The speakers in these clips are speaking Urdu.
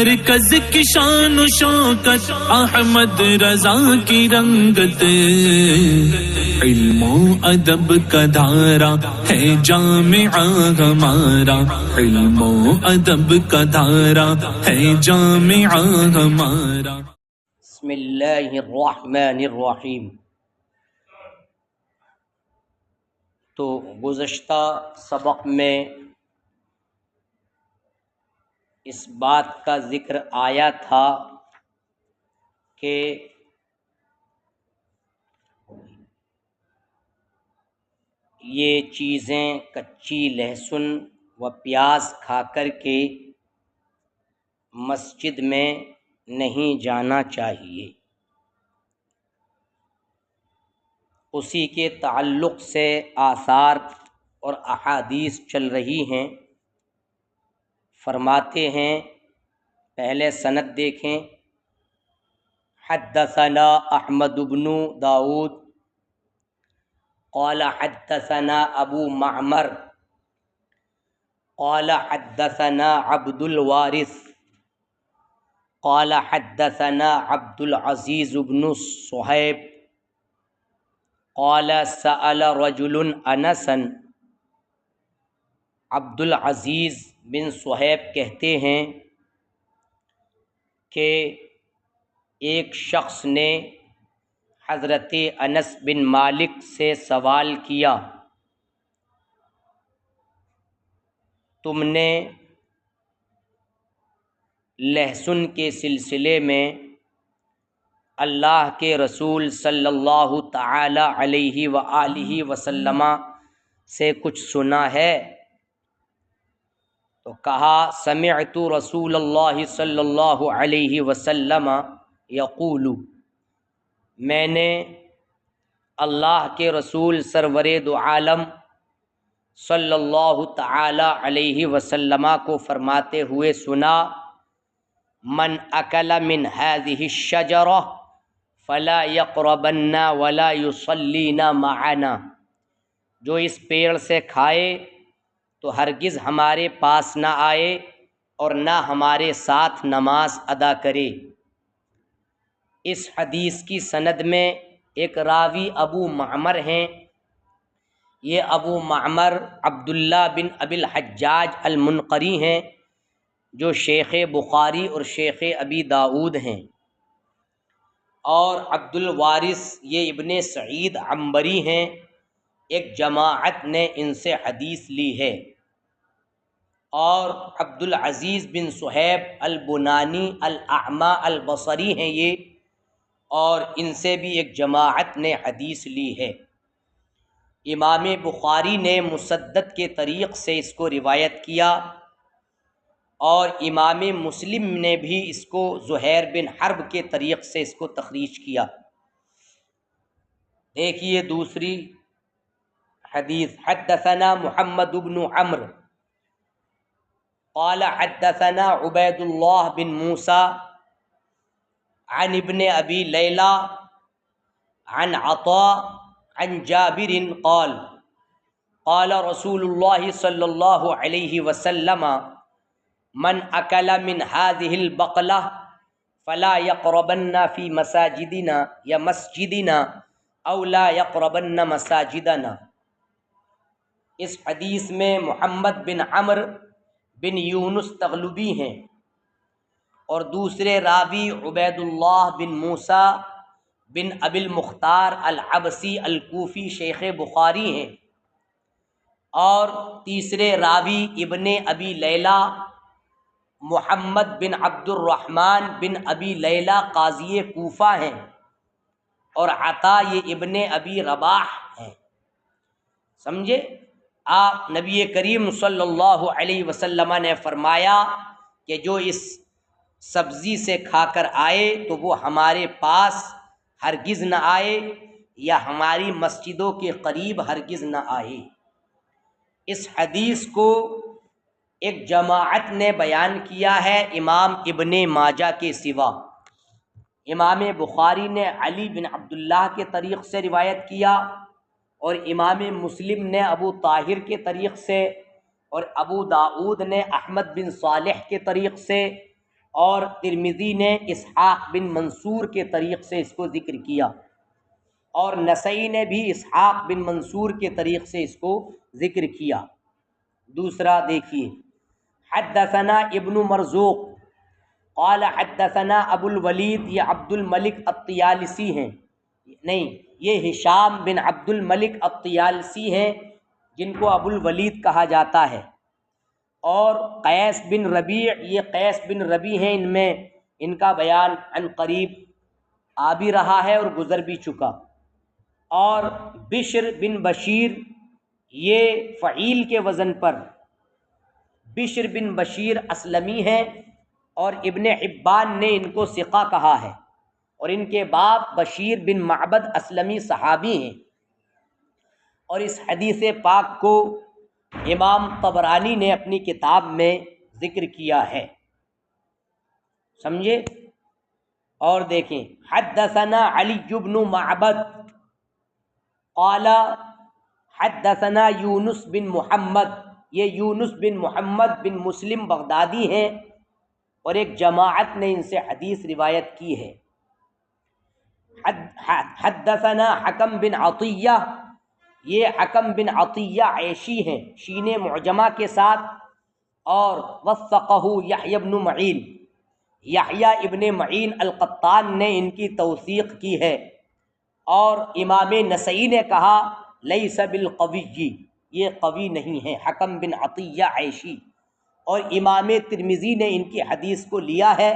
مرکز کی شان و شوکت احمد رضا کی رنگت، علم و ادب کا دھارا ہے جامعہ ہمارا، علم و ادب کا دھارا ہے جامعہ ہمارا۔ بسم اللہ الرحمن الرحیم۔ تو گزشتہ سبق میں اس بات کا ذکر آیا تھا کہ یہ چیزیں کچی لہسن و پیاز کھا کر کے مسجد میں نہیں جانا چاہیے۔ اسی کے تعلق سے آثار اور احادیث چل رہی ہیں۔ فرماتے ہیں، پہلے سند دیکھیں، حدثنا احمد بن داؤد قال حدثنا ابو معمر قال حدثنا عبد الوارث قال حدثنا عبد العزيز بن صہیب قال سأل رجل انسا۔ عبد العزیز بن صہیب کہتے ہیں کہ ایک شخص نے حضرت انس بن مالک سے سوال کیا، تم نے لہسن کے سلسلے میں اللہ کے رسول صلی اللہ تعالی علیہ وآلہ وسلم سے کچھ سنا ہے؟ تو کہا، سمعت رسول اللہ صلی اللہ علیہ وسلم یقول، میں نے اللہ کے رسول سرور دو عالم صلی اللہ تعالی علیہ وسلم کو فرماتے ہوئے سنا، من اکل من هذه الشجرہ فلا یقربن ولا یصلین معنا، جو اس پیڑ سے کھائے تو ہرگز ہمارے پاس نہ آئے اور نہ ہمارے ساتھ نماز ادا کرے۔ اس حدیث کی سند میں ایک راوی ابو معمر ہیں۔ یہ ابو معمر عبداللہ بن ابی الحجاج المنقری ہیں، جو شیخ بخاری اور شیخ ابی داؤد ہیں، اور عبد الوارث یہ ابن سعید عنبری ہیں، ایک جماعت نے ان سے حدیث لی ہے۔ اور عبد العزیز بن صہیب البنانی الاعمی البصری ہیں یہ، اور ان سے بھی ایک جماعت نے حدیث لی ہے۔ امام بخاری نے مسدد کے طریق سے اس کو روایت کیا، اور امام مسلم نے بھی اس کو زہیر بن حرب کے طریق سے اس کو تخریج کیا۔ دیکھیے دوسری حدیث، حدثنا محمد بن عمرو قال حدثنا عبید اللہ بن موسیٰ عن ابن ابی لیلہ عن عطاء عن جابر قال قال رسول اللہ صلی اللہ علیہ وسلم من اکل من هذه البقلہ فلا يقربن فی مساجدنا یا مسجدنا او لا يقربن مساجدنا۔ اس حدیث میں محمد بن عمرو بن یونس تغلبی ہیں، اور دوسرے راوی عبید اللہ بن موسیٰ بن ابی المختار العبسی الکوفی شیخ بخاری ہیں، اور تیسرے راوی ابن ابی لیلہ محمد بن عبد الرحمن بن ابی لیلہ قاضی کوفہ ہیں، اور عطا یہ ابن ابی رباح ہیں۔ سمجھے؟ آپ نبی کریم صلی اللہ علیہ وسلم نے فرمایا کہ جو اس سبزی سے کھا کر آئے تو وہ ہمارے پاس ہرگز نہ آئے، یا ہماری مسجدوں کے قریب ہرگز نہ آئے۔ اس حدیث کو ایک جماعت نے بیان کیا ہے امام ابن ماجہ کے سوا۔ امام بخاری نے علی بن عبداللہ کے طریق سے روایت کیا، اور امام مسلم نے ابو طاہر کے طریق سے، اور ابو داؤد نے احمد بن صالح کے طریق سے، اور ترمذی نے اسحاق بن منصور کے طریق سے اس کو ذکر کیا، اور نسائی نے بھی اسحاق بن منصور کے طریق سے اس کو ذکر کیا۔ دوسرا دیکھیے، حدثنا ابن مرزوق قال حدثنا ابو الولید، یہ عبد الملک الطیالسی ہیں، نہیں یہ ہشام بن عبد الملک الطیالسی ہیں جن کو ابو الولید کہا جاتا ہے، اور قیس بن ربیع، یہ قیس بن ربیع ہیں، ان کا بیان عن قریب آ بھی رہا ہے اور گزر بھی چکا۔ اور بشر بن بشیر، یہ فعیل کے وزن پر بشر بن بشیر اسلمی ہیں، اور ابن حبان نے ان کو ثقہ کہا ہے، اور ان کے باپ بشیر بن معبد اسلمی صحابی ہیں، اور اس حدیث پاک کو امام طبرانی نے اپنی کتاب میں ذکر کیا ہے، سمجھے؟ اور دیکھیں، حدثنا علی بن معبد قال حدثنا یونس بن محمد، یہ یونس بن محمد بن مسلم بغدادی ہیں، اور ایک جماعت نے ان سے حدیث روایت کی ہے۔ حدثنا حکم بن عطیہ، یہ حکم بن عطیہ عیشی ہیں، شین معجمہ کے ساتھ، اور وثقہ یحییٰ بن معین، یحییٰ ابن معین القطان نے ان کی توثیق کی ہے، اور امام نسائی نے کہا لیس بالقوی، یہ قوی نہیں ہے حکم بن عطیہ عیشی، اور امام ترمذی نے ان کی حدیث کو لیا ہے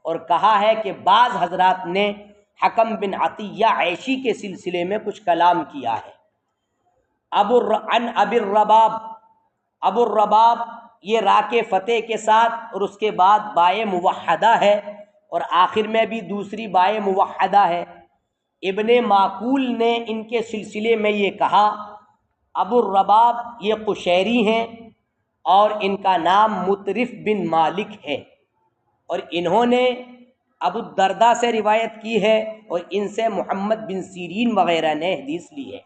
اور کہا ہے کہ بعض حضرات نے حکم بن عطیہ عیشی کے سلسلے میں کچھ کلام کیا ہے۔ عن ابی الرباب، ابو الرباب یہ را کے فتح کے ساتھ، اور اس کے بعد بائے موحدہ ہے، اور آخر میں بھی دوسری بائے موحدہ ہے۔ ابن معقول نے ان کے سلسلے میں یہ کہا، ابو الرباب یہ قشیری ہیں، اور ان کا نام مطرف بن مالک ہے، اور انہوں نے ابو الدرداء سے روایت کی ہے، اور ان سے محمد بن سیرین وغیرہ نے حدیث لی ہے،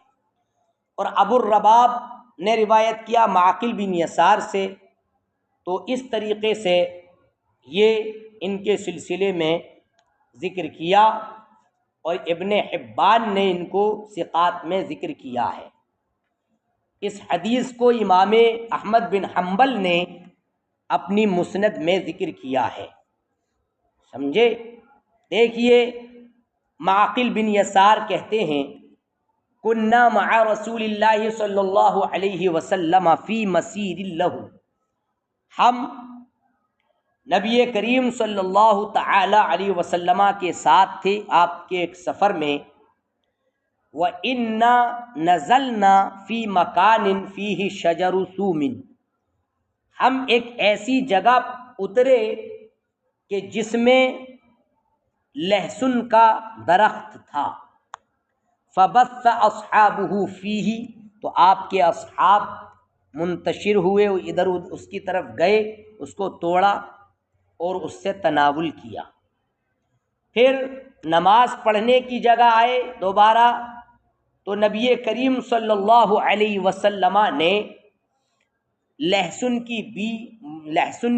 اور ابو الرباب نے روایت کیا معقل بن یسار سے۔ تو اس طریقے سے یہ ان کے سلسلے میں ذکر کیا، اور ابن حبان نے ان کو ثقات میں ذکر کیا ہے۔ اس حدیث کو امام احمد بن حنبل نے اپنی مسند میں ذکر کیا ہے، سمجھے؟ دیکھیے، معقل بن یسار کہتے ہیں کننا مع رسول اللہ صلی اللہ علیہ وسلم فی مسیر لہ، ہم نبی کریم صلی اللہ تعالی علیہ وسلم کے ساتھ تھے آپ کے ایک سفر میں، وَإِنَّا نَزَلْنَا فِي مَكَانٍ فِيهِ شَجَرُ سُومٍ، ہم ایک ایسی جگہ اترے کہ جس میں لہسن کا درخت تھا، فَبَثَّ أَصْحَابُهُ فِيهِ، تو آپ کے اصحاب منتشر ہوئے، ادھر اس کی طرف گئے، اس کو توڑا اور اس سے تناول کیا۔ پھر نماز پڑھنے کی جگہ آئے دوبارہ، تو نبی کریم صلی اللہ علیہ وسلم نے لہسن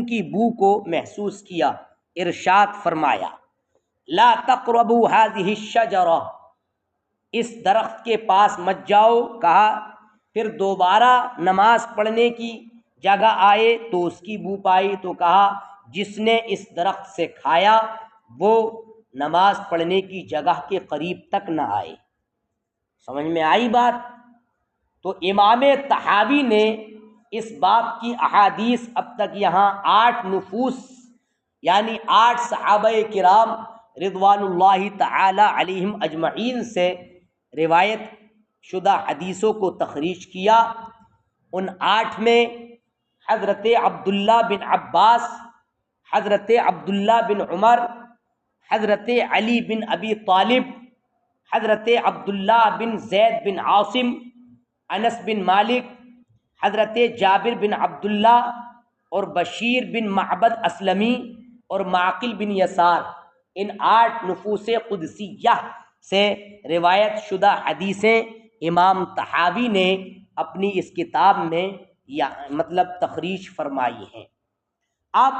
کی بو کو محسوس کیا، ارشاد فرمایا لا تقربوا هذه الشجرہ، اس درخت کے پاس مت جاؤ، کہا۔ پھر دوبارہ نماز پڑھنے کی جگہ آئے تو اس کی بو پائی، تو کہا جس نے اس درخت سے کھایا وہ نماز پڑھنے کی جگہ کے قریب تک نہ آئے۔ سمجھ میں آئی بات؟ تو امام طحاوی نے اس باب کی احادیث اب تک یہاں 8 نفوس یعنی 8 صحابہ کرام رضوان اللہ تعالی علیہم اجمعین سے روایت شدہ حدیثوں کو تخریج کیا۔ ان 8 میں حضرت عبداللہ بن عباس، حضرت عبداللہ بن عمر، حضرت علی بن ابی طالب، حضرت عبداللہ بن زید بن عاصم، انس بن مالک، حضرت جابر بن عبداللہ، اور بشیر بن معبد اسلمی، اور معقل بن یسار، ان 8 نفوس قدسیہ سے روایت شدہ حدیثیں امام طحاوی نے اپنی اس کتاب میں تخریج فرمائی ہیں۔ اب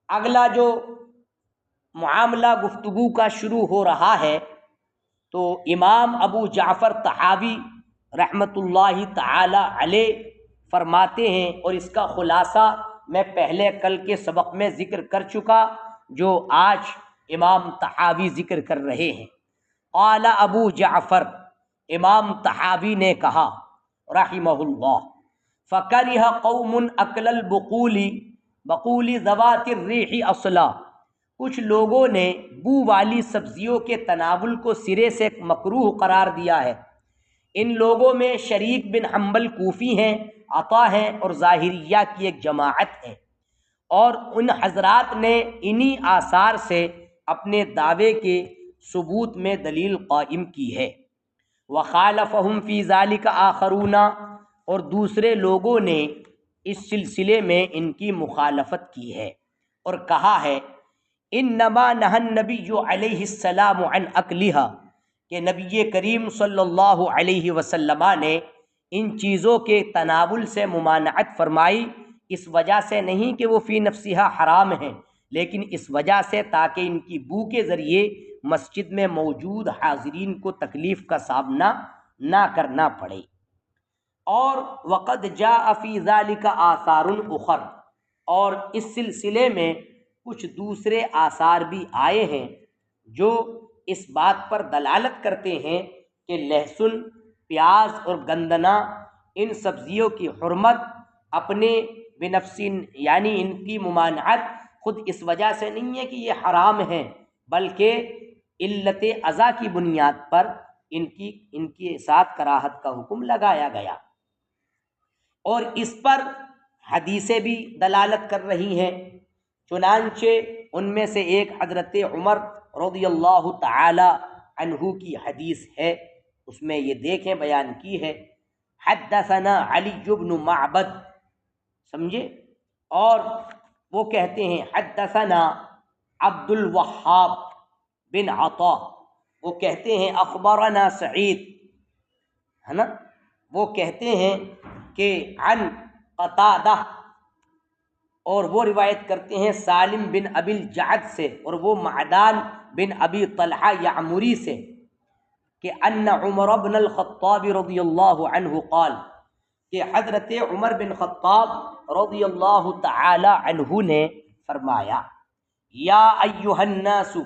اگلا جو معاملہ گفتگو کا شروع ہو رہا ہے تو امام ابو جعفر طحاوی رحمۃ اللہ تعالی علیہ فرماتے ہیں، اور اس کا خلاصہ میں پہلے کل کے سبق میں ذکر کر چکا جو آج امام طحاوی ذکر کر رہے ہیں۔ قال ابو جعفر، امام طحاوی نے کہا رحمہ اللہ، فکرہ قوم اکل بقول ذوات الریح اصلا، کچھ لوگوں نے بو والی سبزیوں کے تناول کو سرے سے مکروہ قرار دیا ہے۔ ان لوگوں میں شریک بن حنبل کوفی ہیں، عطا ہیں، اور ظاہریہ کی ایک جماعت ہے، اور ان حضرات نے انہی آثار سے اپنے دعوے کے ثبوت میں دلیل قائم کی ہے۔ وخالفہم فی ذالک آخرون، اور دوسرے لوگوں نے اس سلسلے میں ان کی مخالفت کی ہے اور کہا ہے انما نہى النبی علیہ السلام عن اکلھا، کہ نبی کریم صلی اللہ علیہ وسلم نے ان چیزوں کے تناول سے ممانعت فرمائی، اس وجہ سے نہیں کہ وہ فی نفسہا حرام ہیں، لیکن اس وجہ سے تاکہ ان کی بو کے ذریعے مسجد میں موجود حاضرین کو تکلیف کا سامنا نہ کرنا پڑے۔ اور وقد جاء فی ذلک آثار اخر، اور اس سلسلے میں کچھ دوسرے آثار بھی آئے ہیں جو اس بات پر دلالت کرتے ہیں کہ لہسن، پیاز اور گندنا ان سبزیوں کی حرمت اپنے بنفس، یعنی ان کی ممانعت خود اس وجہ سے نہیں ہے کہ یہ حرام ہیں، بلکہ علت ازا کی بنیاد پر ان کے ساتھ کراہت کا حکم لگایا گیا۔ اور اس پر حدیثیں بھی دلالت کر رہی ہیں، چنانچہ ان میں سے ایک حضرت عمر رضی اللہ تعالی عنہ کی حدیث ہے، اس میں یہ دیکھیں بیان کی ہے، حدثنا علی بن معبد، سمجھے، اور وہ کہتے ہیں حدثنا عبد الوہاب بن عطا، وہ کہتے ہیں اخبرنا سعید، ہے نا، وہ کہتے ہیں کہ عن قتادہ، اور وہ روایت کرتے ہیں سالم بن ابی الجعد سے، اور وہ معدان بن ابی طلحہ یعمری سے، کہ ان عمر بن الخطاب رضی اللہ عنہ قال، کہ حضرت عمر بن خطاب رضی اللہ تعالی عنہ نے فرمایا، یا ایھا الناس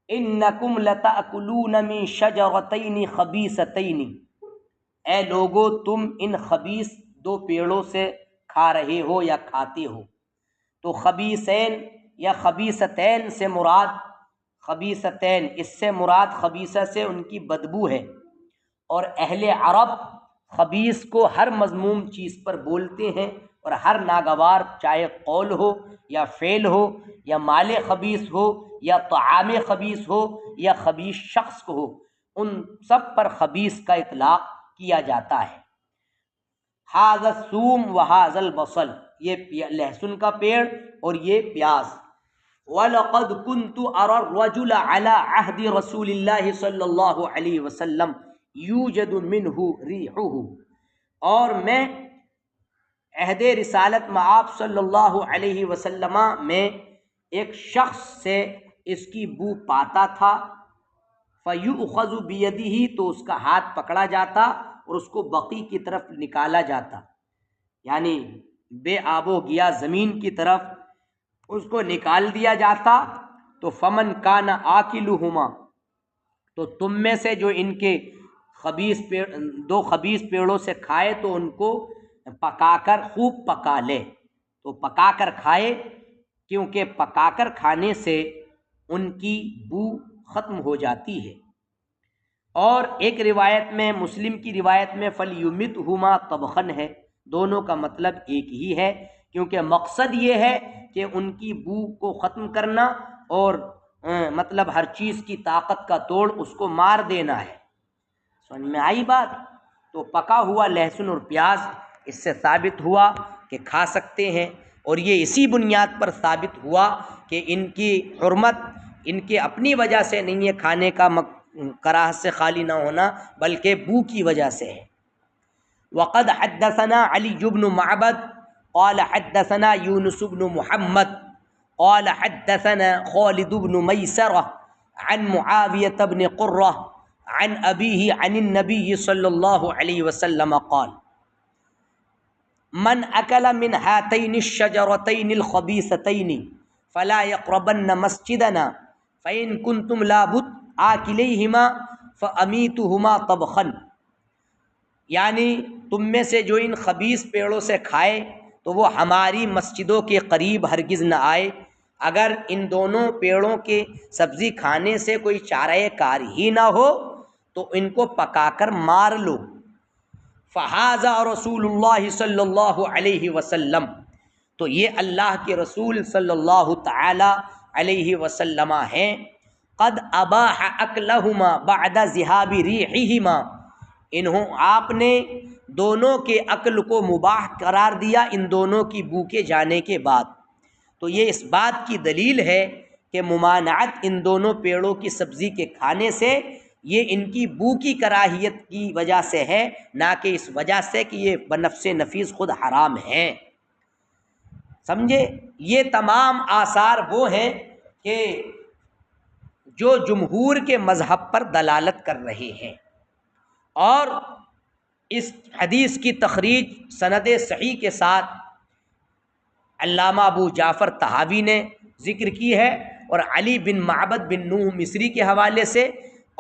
انکم لتأکلون من شجرتین خبیثتین، اے لوگو تم ان خبیث دو پیڑوں سے کھا رہے ہو یا کھاتے ہو۔ تو خبیثین یا خبیثتین سے مراد، خبیثتین اس سے مراد خبیثہ سے ان کی بدبو ہے، اور اہل عرب خبیث کو ہر مذموم چیز پر بولتے ہیں، اور ہر ناگوار چاہے قول ہو یا فعل ہو یا مال خبیث ہو یا طعام خبیث ہو یا خبیث شخص کو ہو، ان سب پر خبیث کا اطلاق کیا جاتا ہے۔ ھذا الثوم وھذا البصل، یہ لہسن کا پیڑ اور یہ پیاز۔ وَلَقَدْ كُنْتُ أَرَى الرَّجُلَ عَلَى عَهْدِ رَسُولِ اللَّهِ صلی اللہ علیہ وسلم يُوجَدُ مِنْهُ رِيحُهُ، اور میں عہد رسالت میں آپ صلی اللہ علیہ وسلم میں ایک شخص سے اس کی بو پاتا تھا، فَيُؤْخَذُ بِيَدِهِ، تو اس کا ہاتھ پکڑا جاتا اور اس کو بقی کی طرف نکالا جاتا، یعنی بے آب و گیا زمین کی طرف اس کو نکال دیا جاتا۔ تو فمن کان آکلہما، تو تم میں سے جو ان کے دو خبیث پیڑوں سے کھائے تو ان کو پکا کر خوب پکا لے، تو پکا کر کھائے، کیونکہ پکا کر کھانے سے ان کی بو ختم ہو جاتی ہے۔ اور ایک روایت میں، مسلم کی روایت میں فَلْيُمِتْهُمَا طَبْخًا ہے، دونوں کا مطلب ایک ہی ہے، کیونکہ مقصد یہ ہے کہ ان کی بو کو ختم کرنا، اور مطلب ہر چیز کی طاقت کا توڑ اس کو مار دینا ہے۔ سمجھ میں آئی بات؟ تو پکا ہوا لہسن اور پیاز اس سے ثابت ہوا کہ کھا سکتے ہیں، اور یہ اسی بنیاد پر ثابت ہوا کہ ان کی حرمت ان کے اپنی وجہ سے نہیں ہے، کھانے کا کراہت سے خالی نہ ہونا، بلکہ بو کی وجہ سے ہے۔ وقد حدثنا علی بن معبد قال حدثنا یونس بن محمد قال حدثنا خالد بن میسرة عن معاوية بن قرة عن أبيه عن النبي صلى الله عليه وسلم قال من أكل من هاتين الشجرتين الخبيثتين فلا يقربن مسجدنا فإن كنتم لابد آكليهما فأميتهما طبخا، یعنی تم میں سے جو ان خبیث پیڑوں سے کھائے تو وہ ہماری مسجدوں کے قریب ہرگز نہ آئے، اگر ان دونوں پیڑوں کے سبزی کھانے سے کوئی چارہ کار ہی نہ ہو تو ان کو پکا کر مار لو۔ فہذا رسول اللہ صلی اللہ علیہ وسلم، تو یہ اللہ کے رسول صلی اللہ تعالی علیہ وسلم ہیں، قد اباح اکلہما بعد ذہاب ریحہما، آپ نے دونوں کے عقل کو مباح قرار دیا ان دونوں کی بو کے جانے کے بعد۔ تو یہ اس بات کی دلیل ہے کہ ممانعت ان دونوں پیڑوں کی سبزی کے کھانے سے یہ ان کی بو کی کراہیت کی وجہ سے ہے، نہ کہ اس وجہ سے کہ یہ بنفس نفیس خود حرام ہیں۔ سمجھے؟ یہ تمام آثار وہ ہیں کہ جو جمہور کے مذہب پر دلالت کر رہے ہیں، اور اس حدیث کی تخریج سند صحیح کے ساتھ علامہ ابو جعفر طحاوی نے ذکر کی ہے، اور علی بن معبد بن نوح مصری کے حوالے سے،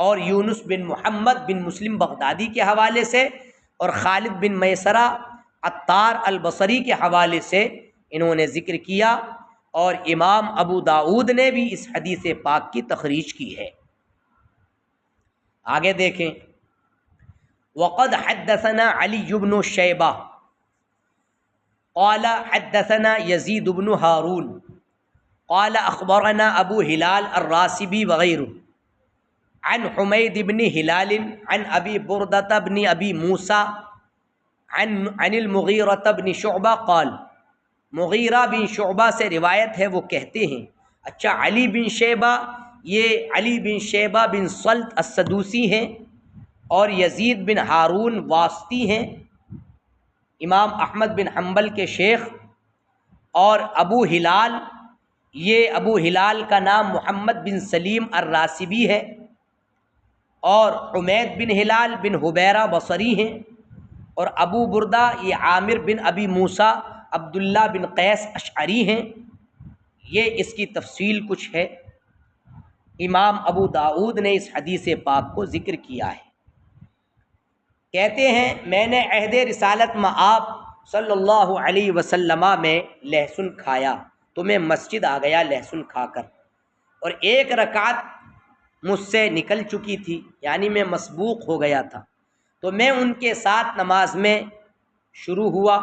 اور یونس بن محمد بن مسلم بغدادی کے حوالے سے، اور خالد بن میسرہ عطار البصری کے حوالے سے انہوں نے ذکر کیا، اور امام ابو داؤد نے بھی اس حدیث پاک کی تخریج کی ہے۔ آگے دیکھیں، وقد حدثنا علی بن شیبہ قال حدثنا یزید بن ہارون قال اخبرنا ابو ہلال الراسبی وغیرہ عن حمید بن ہلال عن ابی بردۃ بن ابی موسیٰ عن المغیرۃ بن شعبہ قال، مغیرہ بن شعبہ سے روایت ہے، وہ کہتے ہیں، اچھا علی بن شیبہ، یہ علی بن شیبہ بن صلت السدوسی ہیں، اور یزید بن ہارون واسطی ہیں، امام احمد بن حنبل کے شیخ، اور ابو ہلال، یہ ابو ہلال کا نام محمد بن سلیم الراسبی ہے، اور حمید بن ہلال بن حبیرہ بصری ہیں، اور ابو بردہ یہ عامر بن ابی موسیٰ عبداللہ بن قیس اشعری ہیں۔ یہ اس کی تفصیل کچھ ہے، امام ابو داؤد نے اس حدیث پاک کو ذکر کیا ہے۔ کہتے ہیں میں نے عہد رسالت میں آپ صلی اللہ علیہ وسلم میں لہسن کھایا تو میں مسجد آ گیا لہسن کھا کر، اور ایک رکعت مجھ سے نکل چکی تھی، یعنی میں مسبوق ہو گیا تھا، تو میں ان کے ساتھ نماز میں شروع ہوا،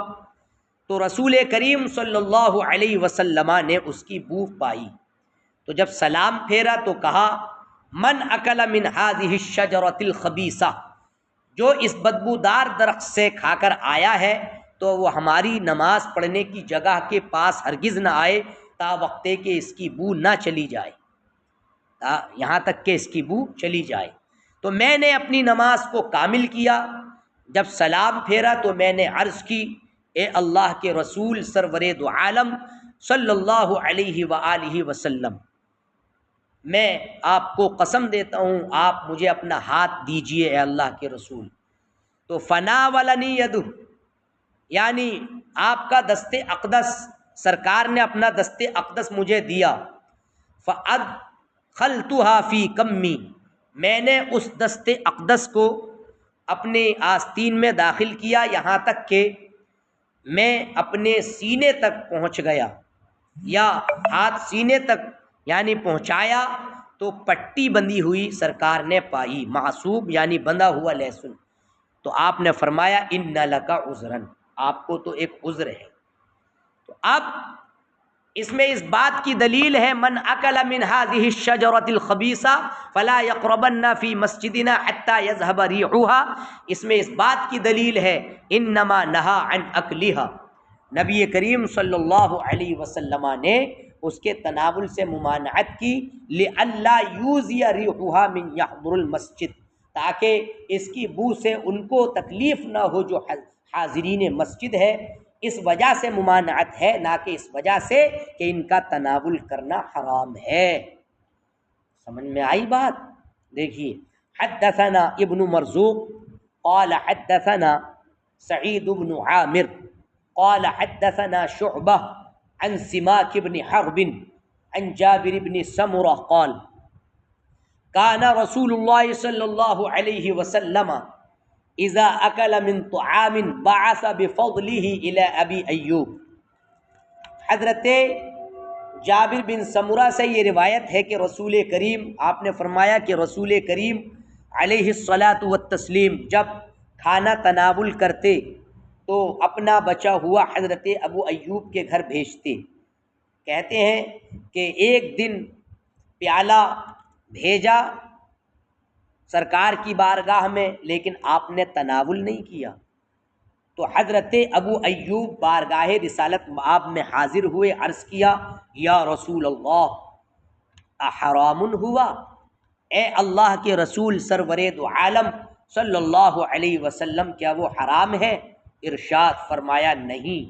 تو رسول کریم صلی اللہ علیہ وسلم نے اس کی بو پائی، تو جب سلام پھیرا تو کہا، من اکل من هذه الشجرۃ الخبیثہ، جو اس بدبودار درخت سے کھا کر آیا ہے تو وہ ہماری نماز پڑھنے کی جگہ کے پاس ہرگز نہ آئے تا وقتے کہ اس کی بو نہ چلی جائے، یہاں تک کہ اس کی بو چلی جائے۔ تو میں نے اپنی نماز کو کامل کیا، جب سلام پھیرا تو میں نے عرض کی، اے اللہ کے رسول سرور دو عالم صلی اللہ علیہ وآلہ وسلم، میں آپ کو قسم دیتا ہوں آپ مجھے اپنا ہاتھ دیجئے اے اللہ کے رسول۔ تو فناولنی یدہ، یعنی آپ کا دست اقدس، سرکار نے اپنا دست اقدس مجھے دیا، فادخلتها فی کمی، میں نے اس دست اقدس کو اپنے آستین میں داخل کیا یہاں تک کہ میں اپنے سینے تک پہنچ گیا، یا ہاتھ سینے تک یعنی پہنچایا تو پٹی بندھی ہوئی سرکار نے پائی، معصوب یعنی بندھا ہوا لہسن، تو آپ نے فرمایا ان لک عذرا، آپ کو تو ایک عذر ہے۔ تو اب اس میں اس بات کی دلیل ہے من اکل من هذه الشجرۃ الخبیثہ فلا یقربن فی مسجدنا حتی یذهب ریحها، اس میں اس بات کی دلیل ہے انما نہا عن اکلها، نبی کریم صلی اللہ علیہ وسلم نے اس کے تناول سے ممانعت کی، لئلا یوذی ریحها من یحضر المسجد، تاکہ اس کی بو سے ان کو تکلیف نہ ہو جو حاضرین مسجد ہے، اس وجہ سے ممانعت ہے، نہ کہ اس وجہ سے کہ ان کا تناول کرنا حرام ہے۔ سمجھ میں آئی بات؟ دیکھیے، حدثنا ابن مرزوق قال حدثنا سعید بن عامر قال حدثنا شعبہ عن سماک بن حرب عن جابر بن سمرہ قال كان رسول اللہ صلی اللہ علیہ وسلم اذا اکل من طعام بعث بفضلہ الی ابی ایوب۔ حضرت جابر بن سمرہ سے یہ روایت ہے کہ رسول کریم، آپ نے فرمایا کہ رسول کریم علیہ الصلاۃ والتسلیم جب کھانا تناول کرتے تو اپنا بچا ہوا حضرت ابو ایوب کے گھر بھیجتے۔ کہتے ہیں کہ ایک دن پیالہ بھیجا سرکار کی بارگاہ میں، لیکن آپ نے تناول نہیں کیا، تو حضرت ابو ایوب بارگاہ رسالت مآب میں حاضر ہوئے، عرض کیا یا رسول اللہ احرام ہوا، اے اللہ کے رسول سرور دو عالم صلی اللہ علیہ وسلم کیا وہ حرام ہے؟ ارشاد فرمایا نہیں،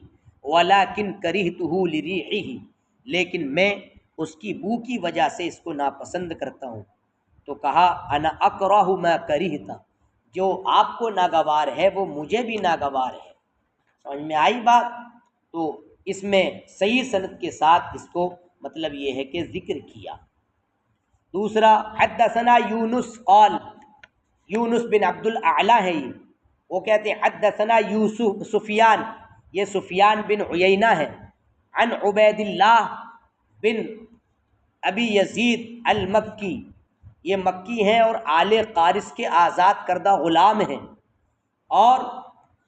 ولیکن کرہتہ لریحہ، لیکن میں اس کی بو کی وجہ سے اس کو ناپسند کرتا ہوں۔ تو کہا انا اکرہ ما کرہتا، جو آپ کو ناگوار ہے وہ مجھے بھی ناگوار ہے۔ سمجھ میں آئی بات؟ تو اس میں صحیح سند کے ساتھ اس کو مطلب یہ ہے کہ ذکر کیا۔ دوسرا، حدثنا یونس قال، یونس بن عبد الاعلی ہے یہ، وہ کہتے ہیں حدثنا یوسف سفیان، یہ سفیان بن عیینہ ہے، عن عبید اللہ بن ابی یزید المکی، یہ مکی ہیں اور آل قارس کے آزاد کردہ غلام ہیں، اور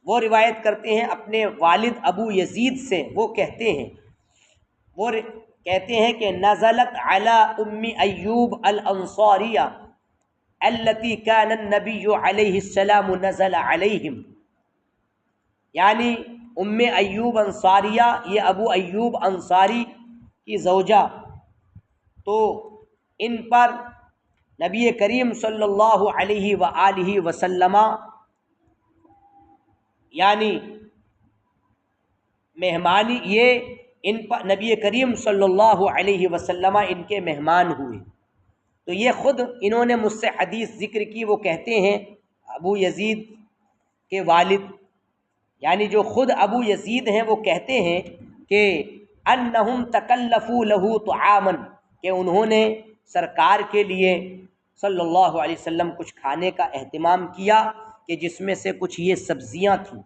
وہ روایت کرتے ہیں اپنے والد ابو یزید سے، وہ کہتے ہیں کہ نزلت علی ام ایوب الانصاریہ التی کان النبی علیہ السلام نزل علیہم، یعنی ام ایوب انصاریہ یہ ابو ایوب انصاری کی زوجہ، تو ان پر نبی کریم صلی اللہ علیہ وآلہ وسلم یعنی مہمانی، یہ ان پر نبی کریم صلی اللہ علیہ وسلم ان کے مہمان ہوئے۔ تو یہ خود انہوں نے مجھ سے حدیث ذکر کی، وہ کہتے ہیں ابو یزید کے والد، یعنی جو خود ابو یزید ہیں، وہ کہتے ہیں کہ انہم تکلفوا لہ طعاما، کہ انہوں نے سرکار کے لیے صلی اللہ علیہ وسلم کچھ کھانے کا اہتمام کیا کہ جس میں سے کچھ یہ سبزیاں تھیں،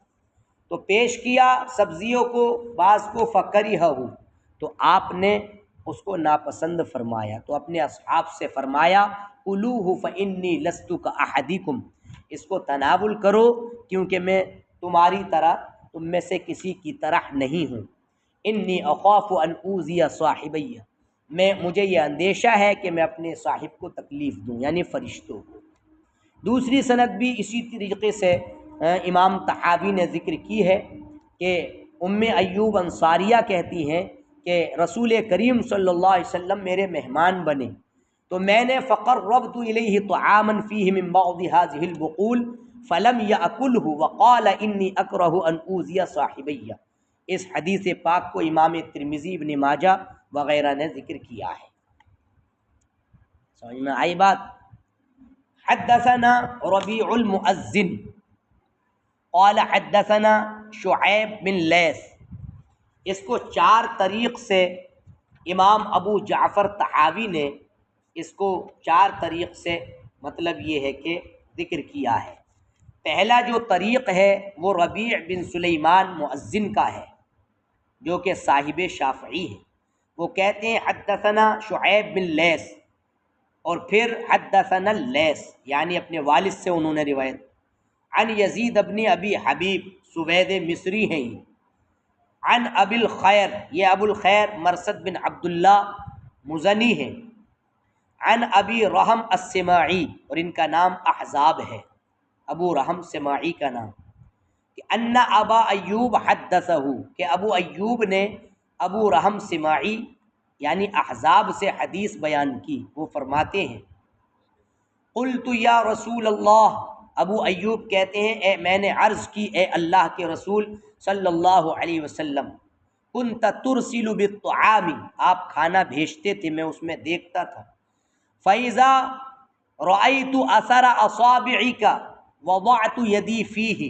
تو پیش کیا سبزیوں کو، بعض کو فکرہ، تو آپ نے اس کو ناپسند فرمایا، تو اپنے اصحاب سے فرمایا کلوہ فانی لست کاحدکم، اس کو تناول کرو کیونکہ میں تمہاری طرح، تم میں سے کسی کی طرح نہیں ہوں۔ انی اخاف ان اوذی صاحبی، مجھے یہ اندیشہ ہے کہ میں اپنے صاحب کو تکلیف دوں، یعنی فرشتوں کو۔ دوسری سند بھی اسی طریقے سے امام طحاوی نے ذکر کی ہے کہ ام ایوب انصاریہ کہتی ہیں کہ رسول کریم صلی اللہ علیہ وسلم میرے مہمان بنے، تو میں نے فقربت الیہ طعاما فیہ من بعض هذه البقول فلم یأکلہ وقال انی اکرہ ان اوذی صاحبی۔ اس حدیث پاک کو امام ترمذی، ابن ماجہ وغیرہ نے ذکر کیا ہے۔ سمجھ میں آئی بات؟ حدثنا ربیع المؤذن قال حدثنا شعیب بن لیث، اس کو 4 طریق سے امام ابو جعفر طحاوی نے اس کو 4 طریق سے مطلب یہ ہے کہ ذکر کیا ہے۔ پہلا جو طریق ہے وہ ربیع بن سلیمان مؤذن کا ہے، جو کہ صاحب شافعی ہے۔ وہ کہتے ہیں حدثنا شعیب بن لیث، اور پھر حدثنا لیث، یعنی اپنے والد سے انہوں نے روایت، عن یزید ابن ابی حبیب، سوید مصری ہیں یہ، عن ابی الخیر، یہ ابو الخیر مرثد بن عبداللہ مزنی ہیں، عن ابی رحم السماعی، اور ان کا نام احزاب ہے، ابو رحم سماعی کا نام، کہ ان ابا ایوب حدثہ، کہ ابو ایوب نے ابو رحم سماعی یعنی احزاب سے حدیث بیان کی۔ وہ فرماتے ہیں قلت یا رسول اللہ ابو ایوب کہتے ہیں میں نے عرض کی اے اللہ کے رسول صلی اللہ علیہ وسلم، کنت ترسل بالطعام، آپ کھانا بھیجتے تھے، میں اس میں دیکھتا تھا، فَإِذَا رَأَيْتُ أَثَرَ أَصَابِعِكَ وَضَعْتُ يَدِي فِيهِ،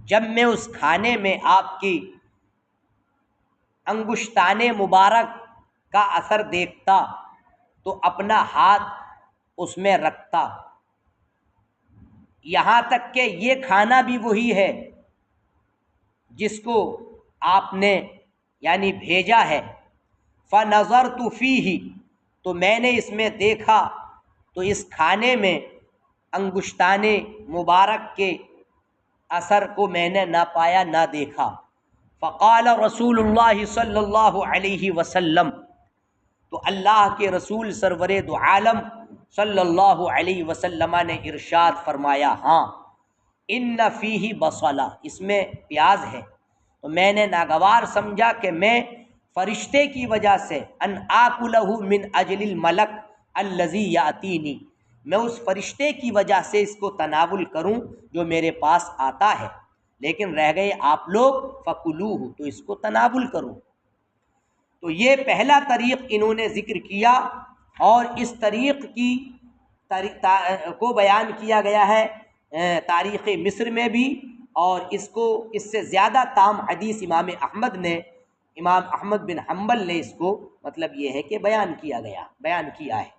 جب میں اس کھانے میں آپ کی انگشتان مبارک کا اثر دیکھتا تو اپنا ہاتھ اس میں رکھتا، یہاں تک کہ یہ کھانا بھی وہی ہے جس کو آپ نے یعنی بھیجا ہے، فَنَظَرْتُ فِيهِ، تو میں نے اس میں دیکھا تو اس کھانے میں انگشتان مبارک کے اثر کو میں نے نہ پایا نہ دیکھا۔ فقال رسول اللہ صلی اللہ علیہ وسلم، تو اللہ کے رسول سرور دو عالم صلی اللہ علیہ وسلم نے ارشاد فرمایا، ہاں ان فیہ بصلہ، اس میں پیاز ہے۔ تو میں نے ناگوار سمجھا کہ میں فرشتے کی وجہ سے ان آکلہ من اجل الملک الذی یاتینی، میں اس فرشتے کی وجہ سے اس کو تناول کروں جو میرے پاس آتا ہے، لیکن رہ گئے آپ لوگ، فکلوہ، تو اس کو تناول کرو۔ تو یہ پہلا طریق انہوں نے ذکر کیا، اور اس طریق کو بیان کیا گیا ہے تاریخ مصر میں بھی، اور اس سے زیادہ تام حدیث امام احمد بن حنبل نے اس کو مطلب یہ ہے کہ بیان کیا ہے۔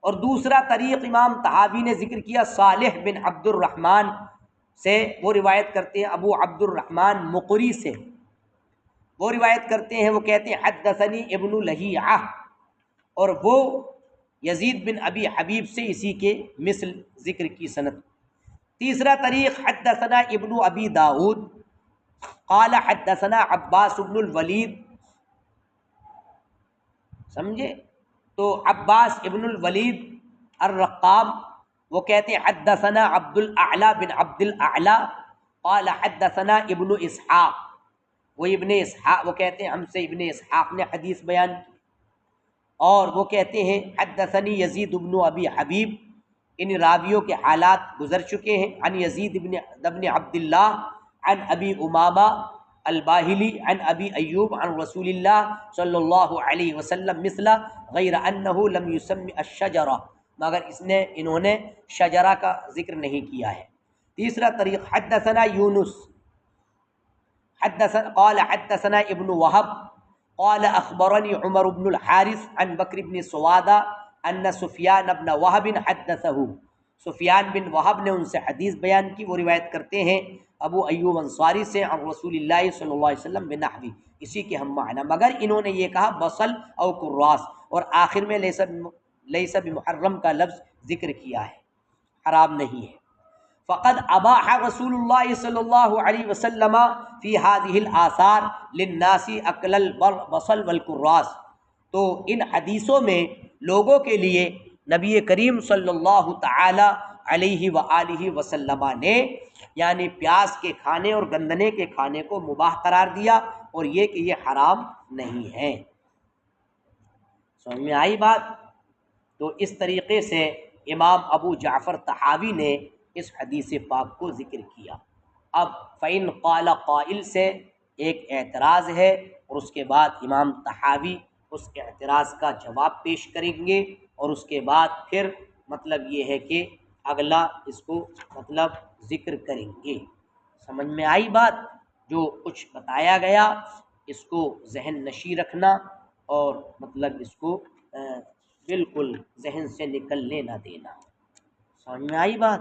اور دوسرا طریق امام طحاوی نے ذکر کیا صالح بن عبد الرحمن سے، وہ روایت کرتے ہیں ابو عبد الرحمن مقری سے، وہ روایت کرتے ہیں، وہ کہتے ہیں حدثنی ابن لہیعہ، اور وہ یزید بن ابی حبیب سے اسی کے مثل ذکر کی سند۔ تیسرا طریق حدثنا ابن ابی داود قال حدثنا عباس بن الولید، سمجھے؟ تو عباس ابن الولید الرقام وہ کہتے ہیں حدثنا عبد الاعلی بن عبد الاعلی قال حدثنا ابن اسحاق، وہ کہتے ہیں ہم سے ابن اسحاق نے حدیث بیان کی، اور وہ کہتے ہیں حدثنی یزید بن ابی حبیب، ان راویوں کے حالات گزر چکے ہیں، عن یزید بن عبد اللہ عن ابی امامہ الباہلی عن ابی ایوب عن رسول اللہ صلی اللہ علیہ وسلم مثلا غیر انہ لم یسمی الشجرہ، مگر انہوں نے شجرہ کا ذکر نہیں کیا ہے۔ تیسرا طریق حدثنا یونس قال حدثنا ابن وهب قال اخبرني عمر بن الحارث عن بکر بن سوادہ ان سفیان بن وهب حدثه، سفیان بن وهب نے ان سے حدیث بیان کی، وہ روایت کرتے ہیں ابو ایوب انصاری سے عن رسول اللہ صلی اللہ علیہ وسلم بنحوی، اسی کے ہم معنی، مگر انہوں نے یہ کہا بصل او کراس، اور آخر میں لیس بمحرم کا لفظ ذکر کیا ہے، حرام نہیں ہے۔ فقد اباح رسول اللہ صلی اللہ علیہ وسلم فی هذه الآثار للناس اکل البصل والکراس، تو ان حدیثوں میں لوگوں کے لیے نبی کریم صلی اللہ تعالی علیہ وآلہ وسلم نے یعنی پیاز کے کھانے اور گندنے کے کھانے کو مباح قرار دیا، اور یہ کہ یہ حرام نہیں ہے۔ سمجھ میں آئی بات؟ تو اس طریقے سے امام ابو جعفر طحاوی نے اس حدیث پاک کو ذکر کیا۔ اب فَإِنْ قَالَ قائل سے ایک اعتراض ہے، اور اس کے بعد امام طحاوی اس اعتراض کا جواب پیش کریں گے، اور اس کے بعد پھر مطلب یہ ہے کہ اگلا اس کو مطلب ذکر کریں گے۔ سمجھ میں آئی بات؟ جو کچھ بتایا گیا اس کو ذہن نشی رکھنا، اور مطلب اس کو بالکل ذہن سے نکلنے نہ دینا۔ سمجھ میں آئی بات؟